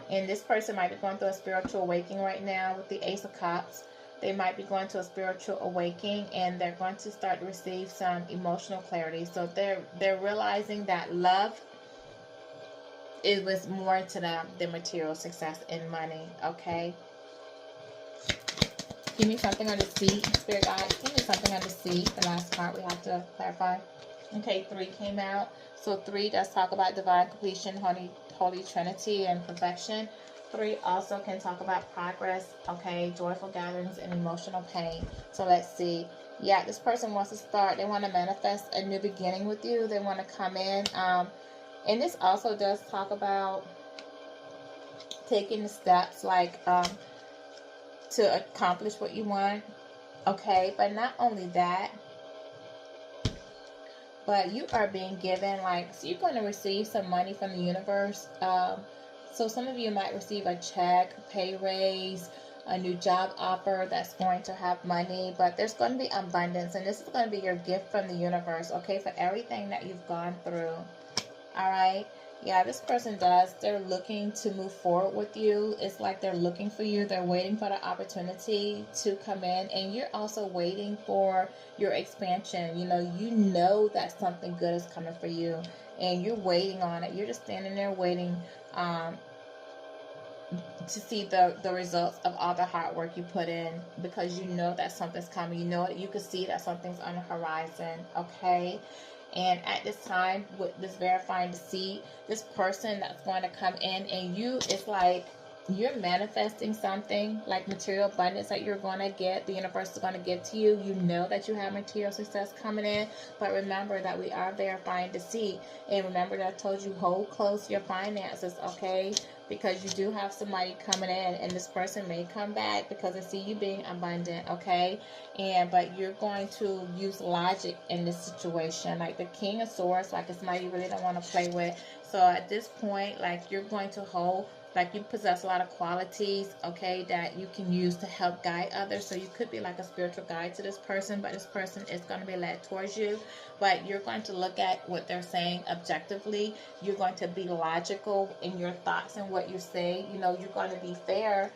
And this person might be going through a spiritual awakening right now with the Ace of Cups. They might be going to a spiritual awakening, and they're going to start to receive some emotional clarity. So they're realizing that love was more to them than material success and money, okay? Give me something on the seat, Spirit Guide. Give me something on the seat. The last part we have to clarify. Okay, 3 came out. So 3 does talk about divine completion, Holy Trinity, and perfection. 3 also can talk about progress, okay, joyful gatherings, and emotional pain. So let's see. Yeah, this person wants to start. They want to manifest a new beginning with you. They want to come in. And this also does talk about taking the steps, like, to accomplish what you want, okay? But not only that, but you are being given, like, so you're going to receive some money from the universe. So some of you might receive a check, a pay raise, a new job offer that's going to have money, but there's going to be abundance, and this is going to be your gift from the universe, okay, for everything that you've gone through. All right. Yeah, this person they're looking to move forward with you. It's like they're looking for you. They're waiting for the opportunity to come in, and you're also waiting for your expansion. You know that something good is coming for you, and you're waiting on it. You're just standing there waiting to see the results of all the hard work you put in, because you know that something's coming. You can see that something's on the horizon, okay? And at this time, with this verifying deceit, this person that's going to come in, and it's like you're manifesting something, like material abundance that you're going to get, the universe is going to give to you. You know that you have material success coming in, but remember that we are verifying deceit. And remember that I told you, hold close your finances, okay? because you do have somebody coming in, and this person may come back because I see you being abundant, okay? But you're going to use logic in this situation, like the King of Swords, like it's somebody you really don't want to play with. So at this point, like, you're going to hold, like, you possess a lot of qualities, okay, that you can use to help guide others. So you could be like a spiritual guide to this person, but this person is going to be led towards you. But you're going to look at what they're saying objectively. You're going to be logical in your thoughts and what you say. You know, you're going to be fair.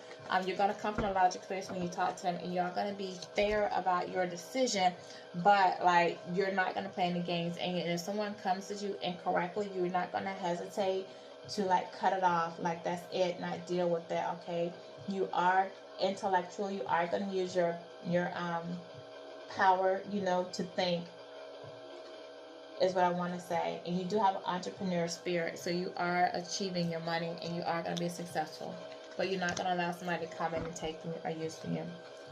You're going to come from a logic place when you talk to them, and you're going to be fair about your decision. But, like, you're not going to play any games. And if someone comes to you incorrectly, you're not going to hesitate to, like, cut it off. Like, that's it, not deal with that, okay? You are intellectual. You are going to use your power, you know, to think, is what I want to say. And you do have an entrepreneur spirit, so you are achieving your money, and you are going to be successful. But you're not going to allow somebody to come in and take from you or use from you.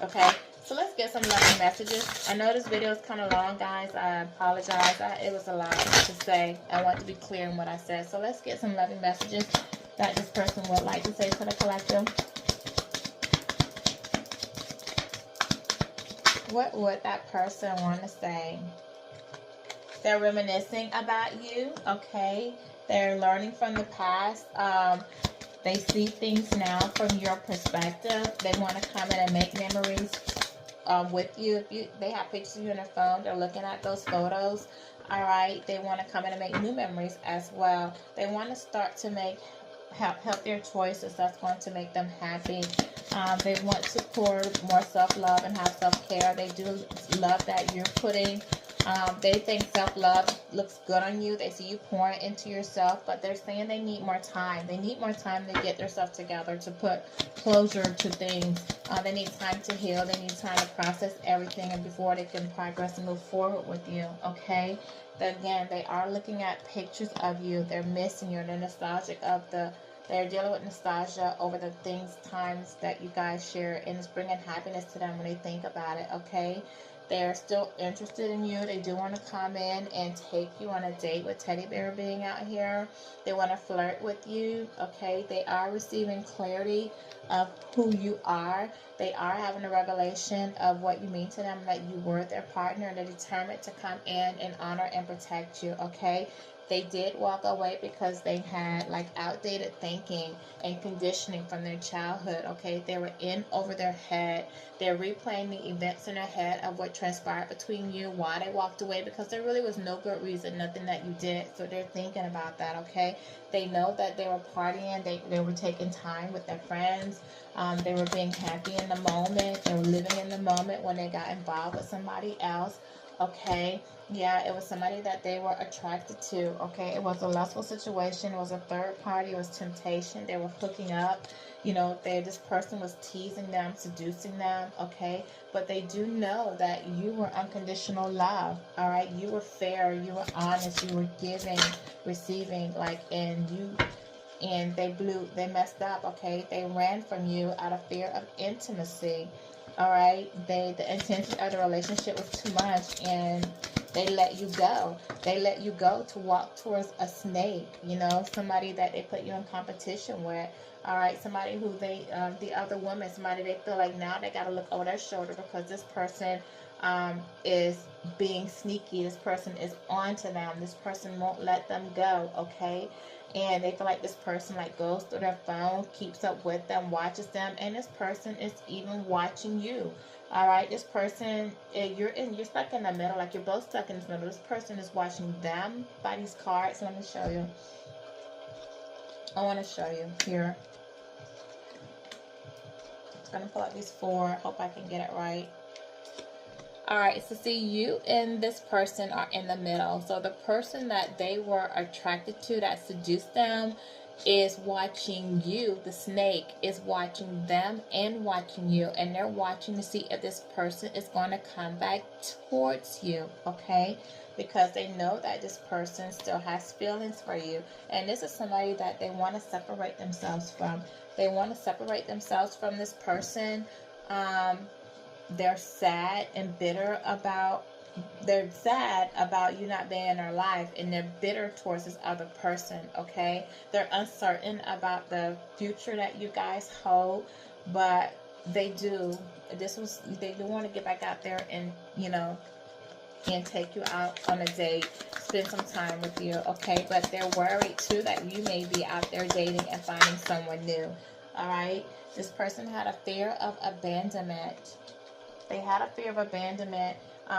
Okay, so let's get some loving messages. I know this video is kind of long, guys. I apologize. It was a lot to say. I want to be clear in what I said. So let's get some loving messages that this person would like to say to the collective. What would that person want to say? They're reminiscing about you, okay? They're learning from the past. They see things now from your perspective. They want to come in and make memories with you. They have pictures of you on their phone, they're looking at those photos. All right, they want to come in and make new memories as well. They want to start to make healthier choices that's going to make them happy. They want to pour more self-love and have self-care. They do love that you're putting. They think self-love looks good on you. They see you pouring into yourself, but they're saying they need more time. They need more time to get themselves together, to put closure to things. They need time to heal. They need time to process everything, and before they can progress and move forward with you, okay? Again, they are looking at pictures of you. They're missing you. They're nostalgic of they're dealing with nostalgia over the times that you guys share, and it's bringing happiness to them when they think about it, okay? They're still interested in you. They do want to come in and take you on a date with Teddy Bear being out here. They want to flirt with you, okay? They are receiving clarity of who you are. They are having a revelation of what you mean to them, that you were their partner, and they're determined to come in and honor and protect you, okay? They did walk away because they had, like, outdated thinking and conditioning from their childhood, okay? They were in over their head. They're replaying the events in their head of what transpired between you, why they walked away, because there really was no good reason, nothing that you did. So they're thinking about that, okay? They know that they were partying. They were taking time with their friends. They were being happy in the moment. They were living in the moment when they got involved with somebody else, okay? Yeah, it was somebody that they were attracted to, okay? It was a lustful situation. It was a third party. It was temptation. They were hooking up. You know, this person was teasing them, seducing them, okay? But they do know that you were unconditional love, all right? You were fair. You were honest. You were giving, receiving, like, and they messed up, okay? They ran from you out of fear of intimacy, all right? The intensity of the relationship was too much, and they let you go. They let you go to walk towards a snake, you know, somebody that they put you in competition with. All right, somebody who the other woman, somebody they feel like now they got to look over their shoulder because this person is being sneaky. This person is on to them. This person won't let them go, okay? And they feel like this person, like, goes through their phone, keeps up with them, watches them, and this person is even watching you. All right, this person, you're stuck in the middle, like you're both stuck in the middle. This person is watching them by these cards. Let me show you. I want to show you here. I'm going to pull out these four. Hope I can get it right. All right, so see, you and this person are in the middle. So the person that they were attracted to, that seduced them, is watching you. The snake is watching them and watching you, and they're watching to see if this person is going to come back towards you, okay? Because they know that this person still has feelings for you, and this is somebody that they want to separate themselves from. They want to separate themselves from this person. They're sad and bitter about they're sad about you not being in their life, and they're bitter towards this other person. Okay, they're uncertain about the future that you guys hold, but they do. They do want to get back out there and and take you out on a date, spend some time with you, okay? But they're worried too that you may be out there dating and finding someone new, all right? This person had a fear of abandonment. They had a fear of abandonment.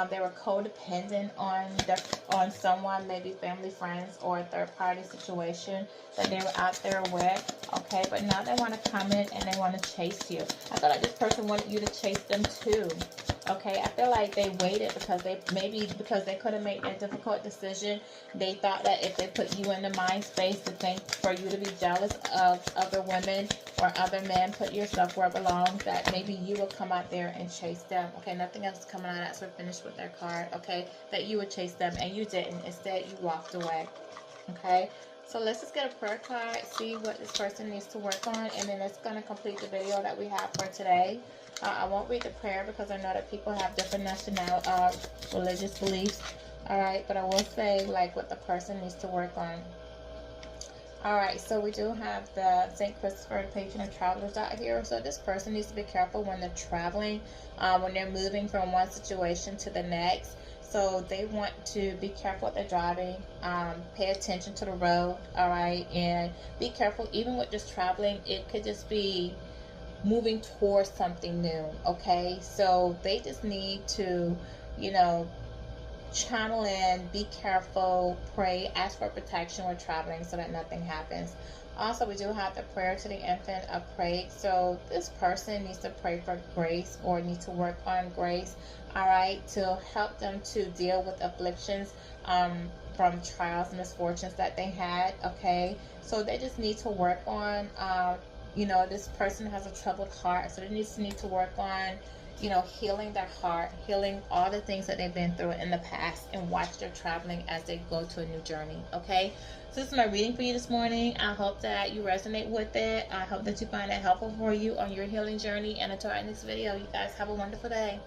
They were codependent on someone, maybe family, friends, or a third party situation that they were out there with. Okay, but now they want to come in and they want to chase you. I feel like this person wanted you to chase them too. Okay, I feel like they waited because they couldn't make that difficult decision. They thought that if they put you in the mind space to think for you to be jealous of other women or other men, put yourself where it belongs, that maybe you will come out there and chase them. Okay, nothing else is coming out as we're finished with their card. Okay, that you would chase them and you didn't. Instead, you walked away. Okay, so let's just get a prayer card, see what this person needs to work on, and then it's going to complete the video that we have for today. I won't read the prayer because I know that people have different religious beliefs. Alright, but I will say like what the person needs to work on. Alright, so we do have the St. Christopher, the patron of travelers out here. So this person needs to be careful when they're traveling, when they're moving from one situation to the next. So they want to be careful what they're driving, pay attention to the road, alright, and be careful even with just traveling. It could just be moving towards something new, okay? So they just need to, channel in, be careful, pray, ask for protection when traveling so that nothing happens. Also, we do have the prayer to the infant of praise. So this person needs to pray for grace or need to work on grace, all right, to help them to deal with afflictions from trials and misfortunes that they had, okay? So they just need to work on this person has a troubled heart, so they need to work on, healing their heart, healing all the things that they've been through in the past, and watch their traveling as they go to a new journey, okay? So this is my reading for you this morning. I hope that you resonate with it. I hope that you find it helpful for you on your healing journey, and until our next video, you guys have a wonderful day.